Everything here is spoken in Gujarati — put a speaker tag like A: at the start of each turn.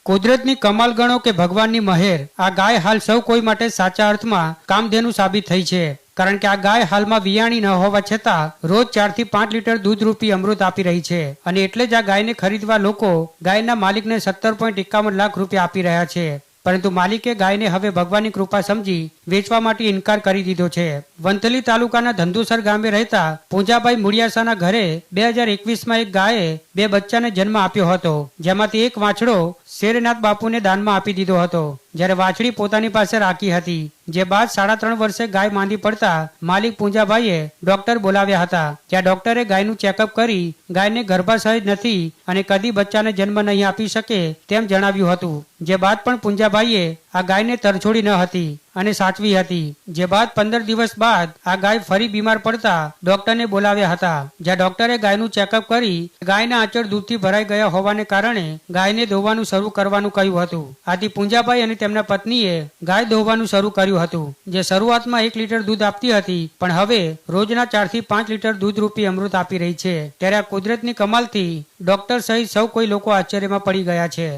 A: કુદરતની કમાલ ગણો કે ભગવાનની મહેર, આ ગાય હાલ સૌ કોઈ માટે સાચા અર્થમાં કામધેનુ સાબિત થઈ છે. કારણ કે આ ગાય હાલમાં વિયાણી ન હોવા છતાં રોજ 4 થી 5 લીટર દૂધરૂપી અમૃત આપી રહી છે. અને એટલે જ આ ગાયને ખરીદવા લોકો ગાયના માલિકને 17.51 લાખ રૂપિયા આપી રહ્યા છે. પરંતુ માલિકે ગાયને હવે ભગવાનની કૃપા સમજી વેચવા માટે ઇનકાર કરી દીધો છે. વંથલી તાલુકાના ધંધુસર ગામે રહેતા પૂંજાભાઈ મુડિયાસાના ઘરે 2021માં એક ગાયે 2 બચ્ચાને જન્મ આપ્યો હતો, જેમાંથી એક વાછડો શેરનાથ બાપુને દાનમાં આપી દીધો હતો, જ્યારે વાછડી પોતાની પાસે રાખી હતી. જે બાદ 3.5 વર્ષે ગાય માંદી પડતા માલિક પૂંજાભાઈએ ડોક્ટર બોલાવ્યા હતા, જ્યાં ડોક્ટરે ગાયનું ચેકઅપ કરી ગાયને ગર્ભાશય નથી અને કદી બચ્ચાને જન્મ નહીં આપી શકે તેમ જણાવ્યું હતું. જે બાદ પણ પૂંજાભાઈએ આ ગાયને તરછોડી ન હતી અને સાચવી હતી. જે બાદ 15 દિવસ બાદ આ ગાય ફરી બીમાર પડતા ડોક્ટરને બોલાવ્યા હતા, જ્યાં ડોક્ટરે ગાયનું ચેકઅપ કરી ગાયના આંચળ દૂધથી ભરાઈ ગયા હોવાને કારણે ગાયને દોવાનું શરૂ કરવાનું કહ્યું હતું. આથી પૂંજાભાઈ અને તેમના પત્નીએ ગાય દોવાનું શરૂ કર્યું હતું, જે શરૂઆતમાં 1 લીટર દૂધ આપતી હતી, પણ હવે રોજના 4 થી 5 લીટર દૂધરૂપી અમૃત આપી રહી છે. ત્યારે આ કુદરતની કમાલથી ડોક્ટર સહિત સૌ કોઈ લોકો આશ્ચર્યમાં પડી ગયા છે.